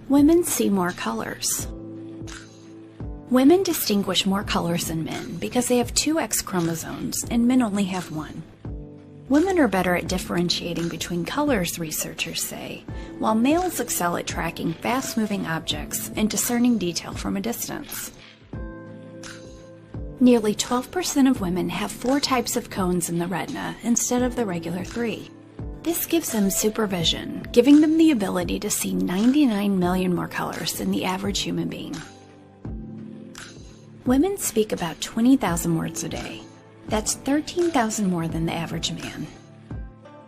Women see more colors. Women distinguish more colors than men because they have 2 X chromosomes and men only have 1. Women are better at differentiating between colors, researchers say, while males excel at tracking fast-moving objects and discerning detail from a distance. Nearly 12% of women have 4 types of cones in the retina instead of the regular 3. This gives them supervision, giving them the ability to see 99 million more colors than the average human being. Women speak about 20,000 words a day. That's 13,000 more than the average man.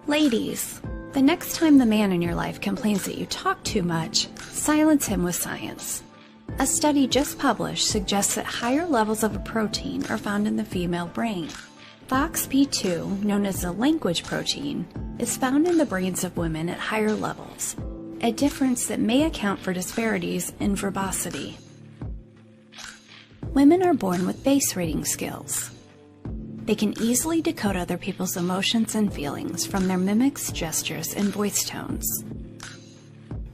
Ladies, the next time the man in your life complains that you talk too much, silence him with science. A study just published suggests that higher levels of a protein are found in the female brain. FOXP2, known as the language protein, is found in the brains of women at higher levels, a difference that may account for disparities in verbosity. Women are born with face reading skills. They can easily decode other people's emotions and feelings from their mimics, gestures, and voice tones.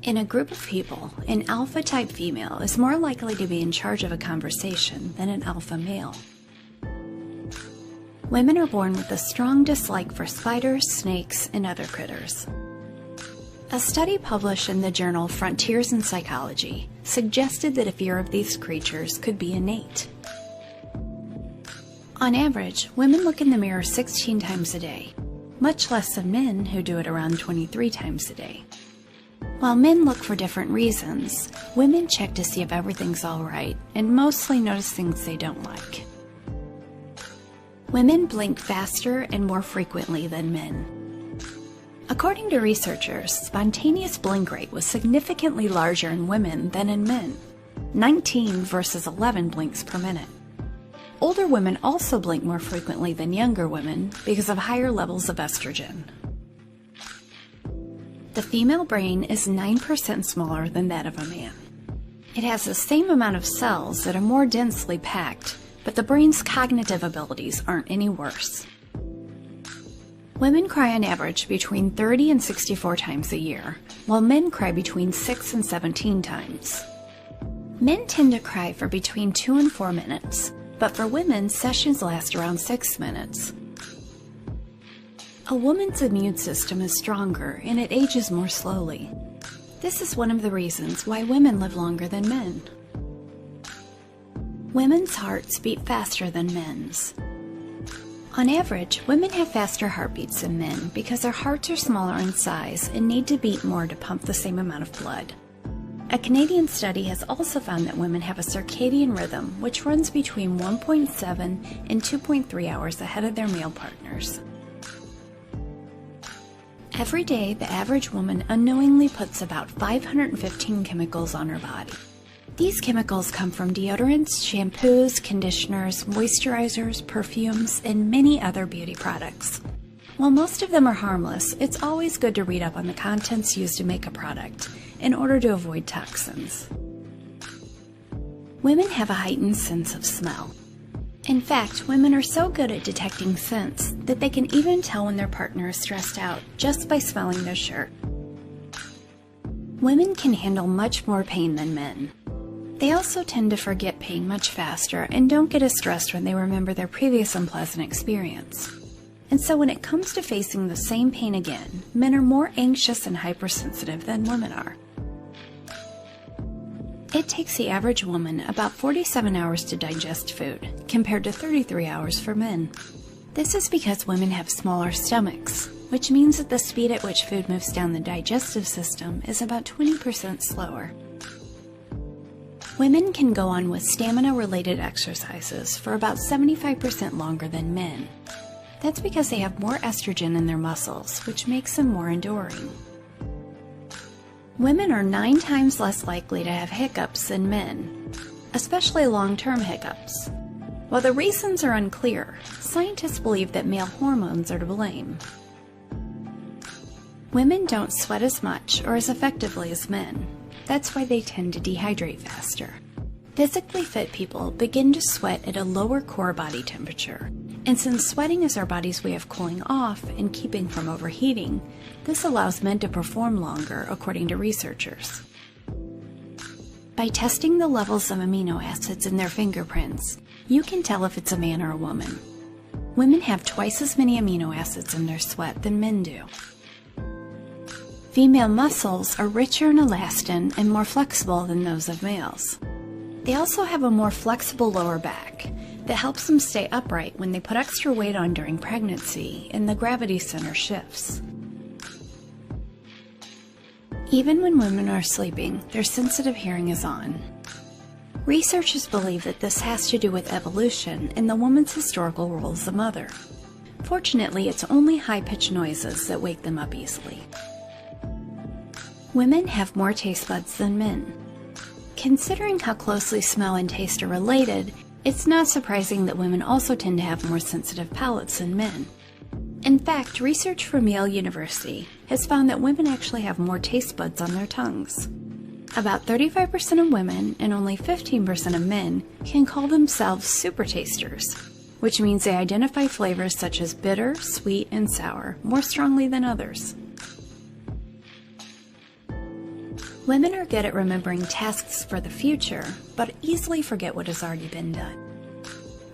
In a group of people, an alpha-type female is more likely to be in charge of a conversation than an alpha male. Women are born with a strong dislike for spiders, snakes, and other critters. A study published in the journal Frontiers in Psychology suggested that a fear of these creatures could be innate. On average, women look in the mirror 16 times a day, much less than men who do it around 23 times a day. While men look for different reasons, women check to see if everything's all right and mostly notice things they don't like. Women blink faster and more frequently than men. According to researchers, spontaneous blink rate was significantly larger in women than in men, 19 versus 11 blinks per minute. Older women also blink more frequently than younger women because of higher levels of estrogen. The female brain is 9% smaller than that of a man. It has the same amount of cells that are more densely packed, but the brain's cognitive abilities aren't any worse. Women cry on average between 30 and 64 times a year, while men cry between 6 and 17 times. Men tend to cry for between 2 and 4 minutes, but for women, sessions last around 6 minutes. A woman's immune system is stronger and it ages more slowly. This is one of the reasons why women live longer than men. Women's hearts beat faster than men's. On average, women have faster heartbeats than men because their hearts are smaller in size and need to beat more to pump the same amount of blood. A Canadian study has also found that women have a circadian rhythm which runs between 1.7 and 2.3 hours ahead of their male partners. Every day, the average woman unknowingly puts about 515 chemicals on her body. These chemicals come from deodorants, shampoos, conditioners, moisturizers, perfumes, and many other beauty products. While most of them are harmless, it's always good to read up on the contents used to make a product in order to avoid toxins. Women have a heightened sense of smell. In fact, women are so good at detecting scents that they can even tell when their partner is stressed out just by smelling their shirt. Women can handle much more pain than men. They also tend to forget pain much faster and don't get as stressed when they remember their previous unpleasant experience. And so when it comes to facing the same pain again, men are more anxious and hypersensitive than women are. It takes the average woman about 47 hours to digest food, compared to 33 hours for men. This is because women have smaller stomachs, which means that the speed at which food moves down the digestive system is about 20% slower. Women can go on with stamina-related exercises for about 75% longer than men. That's because they have more estrogen in their muscles, which makes them more enduring. Women are 9 times less likely to have hiccups than men, especially long-term hiccups. While the reasons are unclear, scientists believe that male hormones are to blame. Women don't sweat as much or as effectively as men. That's why they tend to dehydrate faster. Physically fit people begin to sweat at a lower core body temperature, and since sweating is our body's way of cooling off and keeping from overheating, this allows men to perform longer, according to researchers. By testing the levels of amino acids in their fingerprints, you can tell if it's a man or a woman. Women have twice as many amino acids in their sweat than men do. Female muscles are richer in elastin and more flexible than those of males. They also have a more flexible lower back that helps them stay upright when they put extra weight on during pregnancy and the gravity center shifts. Even when women are sleeping, their sensitive hearing is on. Researchers believe that this has to do with evolution and the woman's historical role as a mother. Fortunately, it's only high-pitched noises that wake them up easily. Women have more taste buds than men. Considering how closely smell and taste are related, it's not surprising that women also tend to have more sensitive palates than men. In fact, research from Yale University has found that women actually have more taste buds on their tongues. About 35% of women and only 15% of men can call themselves super tasters, which means they identify flavors such as bitter, sweet, and sour more strongly than others. Women are good at remembering tasks for the future, but easily forget what has already been done.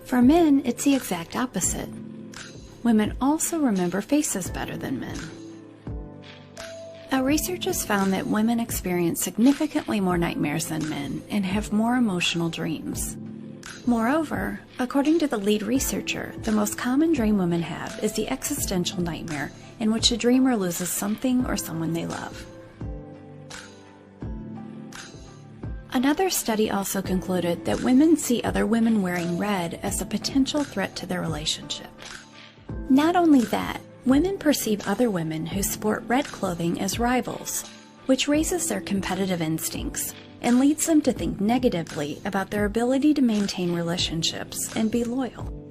For men, it's the exact opposite. Women also remember faces better than men. Our research has found that women experience significantly more nightmares than men and have more emotional dreams. Moreover, according to the lead researcher, the most common dream women have is the existential nightmare in which a dreamer loses something or someone they love. Another study also concluded that women see other women wearing red as a potential threat to their relationship. Not only that, women perceive other women who sport red clothing as rivals, which raises their competitive instincts and leads them to think negatively about their ability to maintain relationships and be loyal.